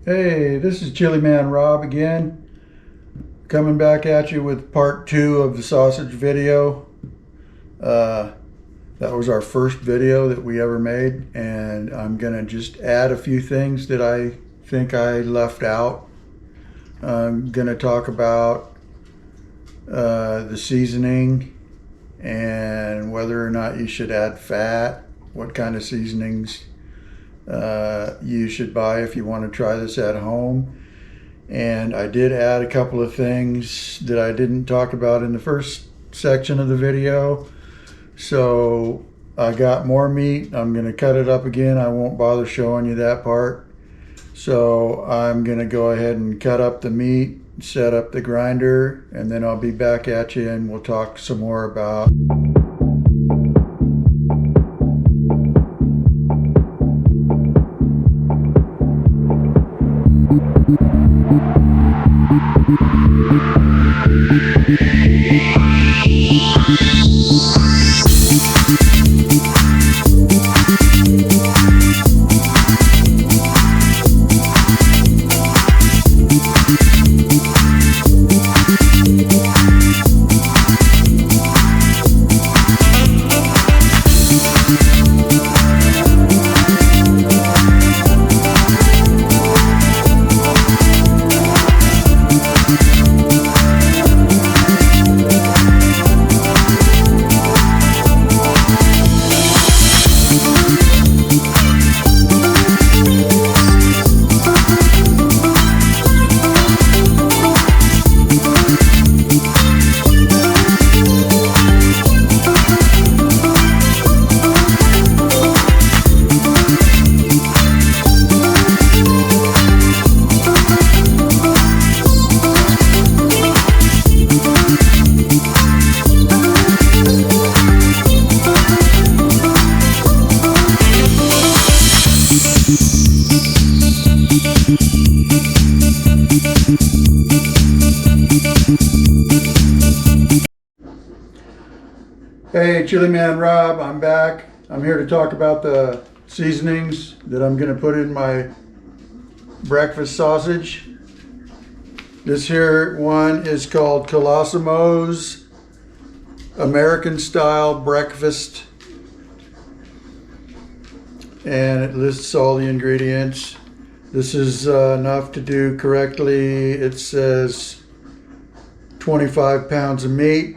Hey, this is Chiliman-Rob again, coming back at you with part 2 of the sausage video. That was our first video that we ever made, and I'm gonna just add a few things that I think I left out. I'm gonna talk about the seasoning and whether or not you should add fat, what kind of seasonings you should buy if you want to try this at home. And I did add a couple of things that I didn't talk about in the first section of the video. So I got more meat. I'm going to cut it up again. I won't bother showing you that part. So I'm going to go ahead and cut up the meat, set up the grinder, and then I'll be back at you and we'll talk some more about Hey, Chiliman-Rob, I'm back. I'm here to talk about the seasonings that I'm going to put in my breakfast sausage. This here one is called Colosimo's American Style Breakfast, and it lists all the ingredients. This is enough to do correctly. It says 25 pounds of meat.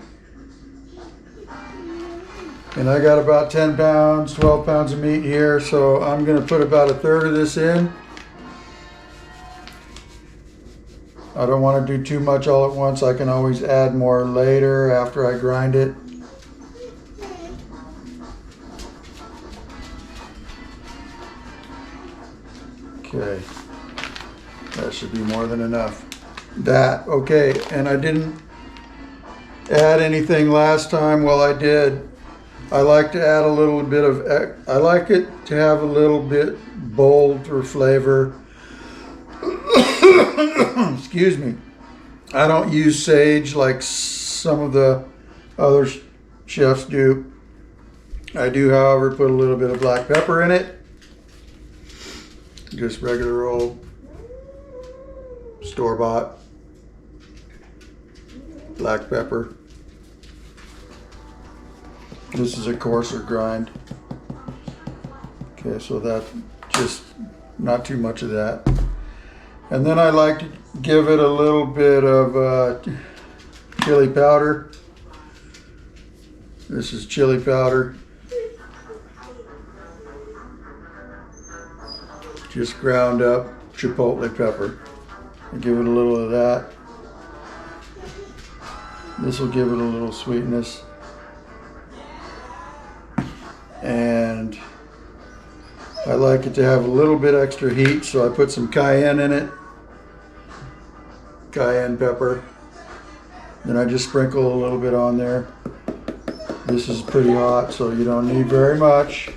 And I got about 10 pounds, 12 pounds of meat here, so I'm going to put about a third of this in. I don't want to do too much all at once. I can always add more later after I grind it. Okay, that should be more than enough. Okay, and I didn't add anything last time. Well, I did. I like to add a little bit of, I like it to have a little bit bold for flavor. Excuse me. I don't use sage like some of the other chefs do. I do, however, put a little bit of black pepper in it. Just regular old store-bought black pepper. This is a coarser grind. Okay, so that just not too much of that. And then I like to give it a little bit of chili powder. This is chili powder. Just ground up chipotle pepper. I give it a little of that. This will give it a little sweetness. And I like it to have a little bit extra heat, so I put some cayenne in it. Cayenne pepper. Then I just sprinkle a little bit on there. This is pretty hot, so you don't need very much.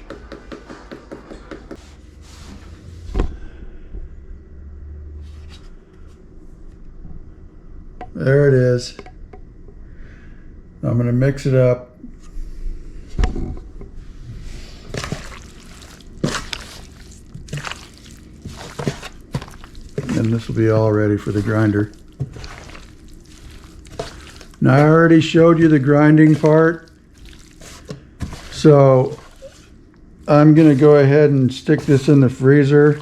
There it is. I'm going to mix it up. and this will be all ready for the grinder. Now, I already showed you the grinding part, so I'm gonna go ahead and stick this in the freezer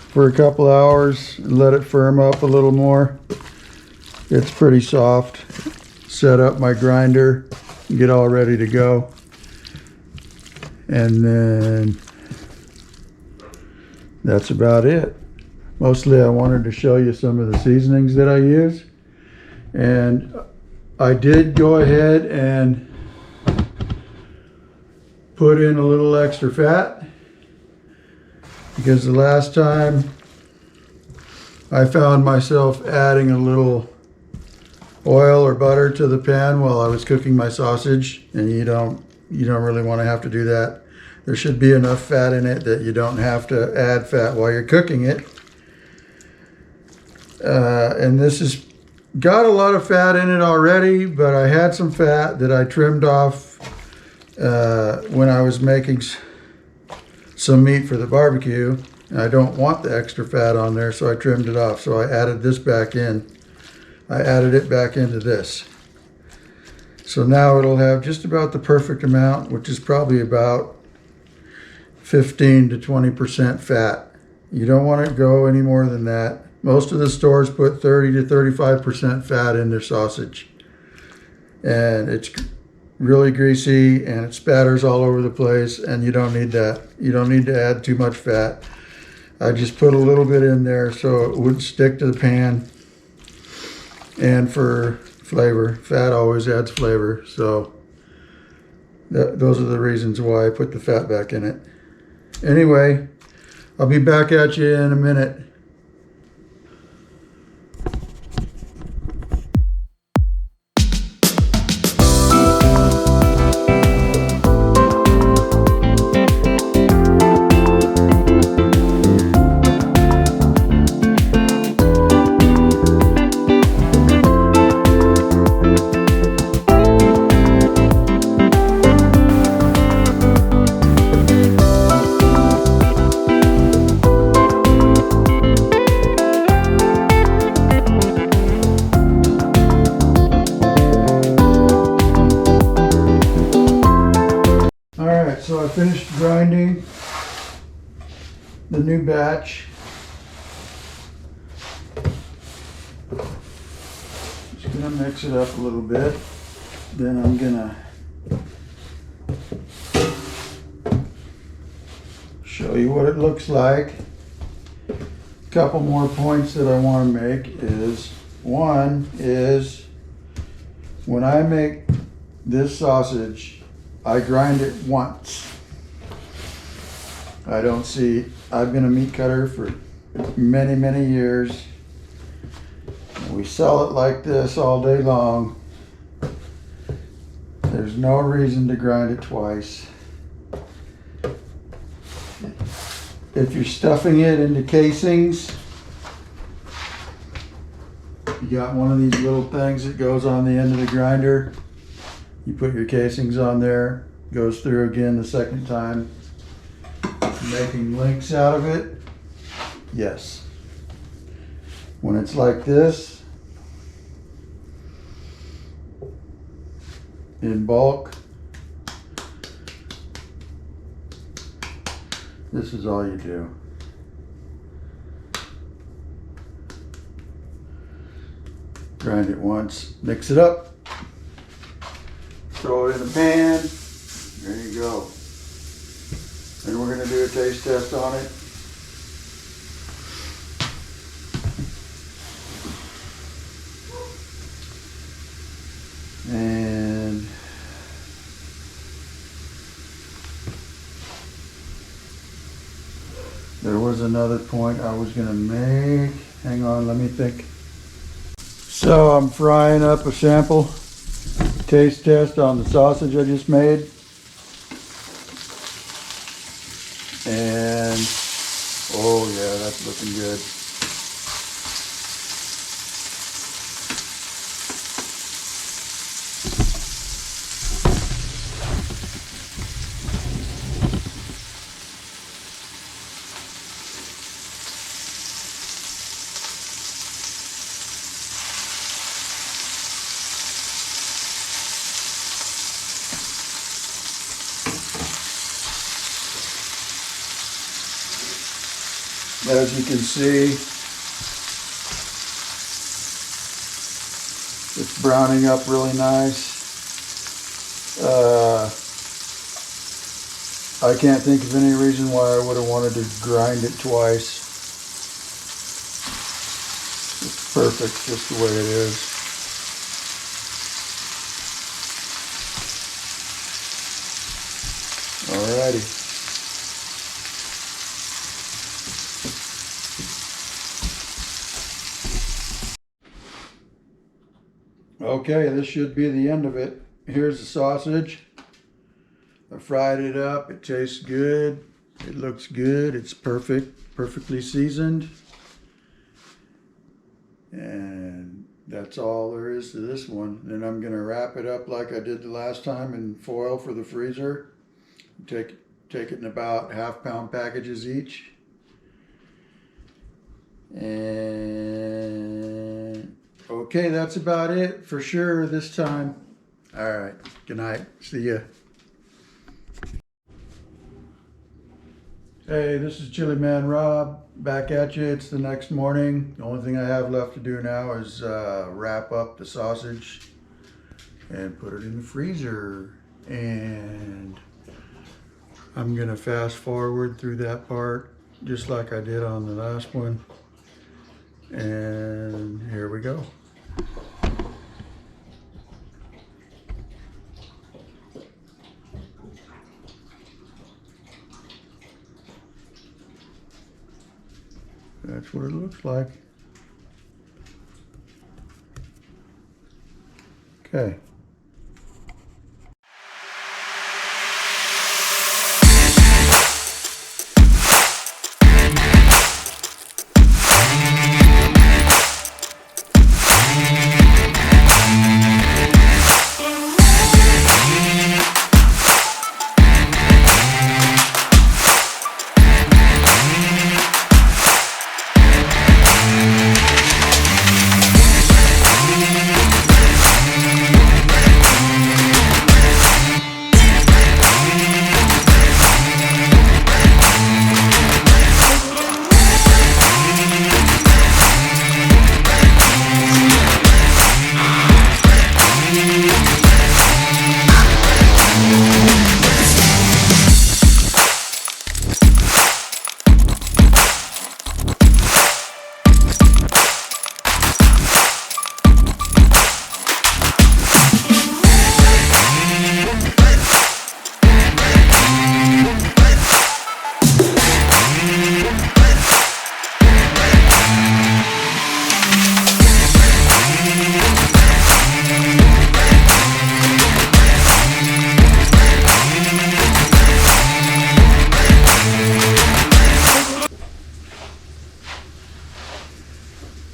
for a couple hours and let it firm up a little more. It's pretty soft. Set up my grinder, get all ready to go. And then that's about it. Mostly I wanted to show you some of the seasonings that I use. And I did go ahead and put in a little extra fat, because the last time I found myself adding a little oil or butter to the pan while I was cooking my sausage, and you don't really want to have to do that. There should be enough fat in it that you don't have to add fat while you're cooking it. And this has got a lot of fat in it already, but I had some fat that I trimmed off when I was making some meat for the barbecue. And I don't want the extra fat on there, so I trimmed it off. So I added this back in. I added it back into this. So now it'll have just about the perfect amount, which is probably about 15 to 20% fat. You don't want it to go any more than that. Most of the stores put 30 to 35% fat in their sausage. And it's really greasy and it spatters all over the place, and you don't need that. You don't need to add too much fat. I just put a little bit in there so it wouldn't stick to the pan. And for flavor, fat always adds flavor, so those are the reasons why I put the fat back in it. Anyway, I'll be back at you in a minute. So I finished grinding the new batch. Just gonna mix it up a little bit. Then I'm gonna show you what it looks like. A couple more points that I want to make is, one is when I make this sausage, I grind it once. I've been a meat cutter for many, many years. We sell it like this all day long. There's no reason to grind it twice. If you're stuffing it into casings, you got one of these little things that goes on the end of the grinder. You put your casings on there, goes through again the second time. Making links out of it, yes. When it's like this, in bulk, this is all you do. Grind it once, mix it up. Throw it in the pan. There you go. And we're going to do a taste test on it. And there was another point I was going to make. Hang on, let me think. So I'm frying up a sample taste test on the sausage I just made. And oh yeah, that's looking good. As you can see, it's browning up really nice. I can't think of any reason why I would have wanted to grind it twice. It's perfect just the way it is. Alrighty. Okay, this should be the end of it. Here's the sausage. I fried it up. It tastes good. It looks good. It's perfectly seasoned. And that's all there is to this one. Then I'm gonna wrap it up like I did the last time in foil for the freezer. Take it in about half-pound packages each. And okay, that's about it for sure this time. All right, good night. See ya. Hey, this is Chiliman-Rob, back at you. It's the next morning. The only thing I have left to do now is wrap up the sausage and put it in the freezer. And I'm gonna fast forward through that part just like I did on the last one. And here we go. That's what it looks like. Okay.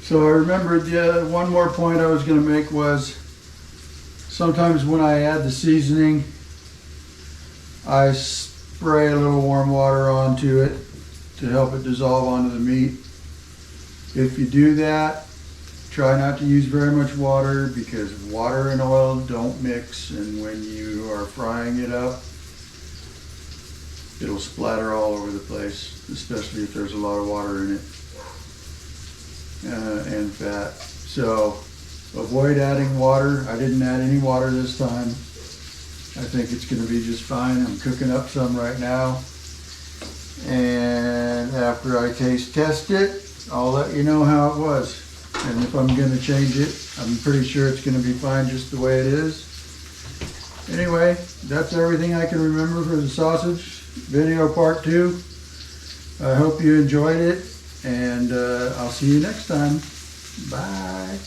So I remembered one more point I was going to make was sometimes when I add the seasoning, I spray a little warm water onto it to help it dissolve onto the meat. If you do that, try not to use very much water because water and oil don't mix, and when you are frying it up, it'll splatter all over the place, especially if there's a lot of water in it. And fat. So avoid adding water. I didn't add any water this time. I think it's going to be just fine. I'm cooking up some right now. And after I taste test it, I'll let you know how it was. And if I'm going to change it, I'm pretty sure it's going to be fine just the way it is. Anyway, that's everything I can remember for the sausage video part 2. I hope you enjoyed it. And I'll see you next time. Bye.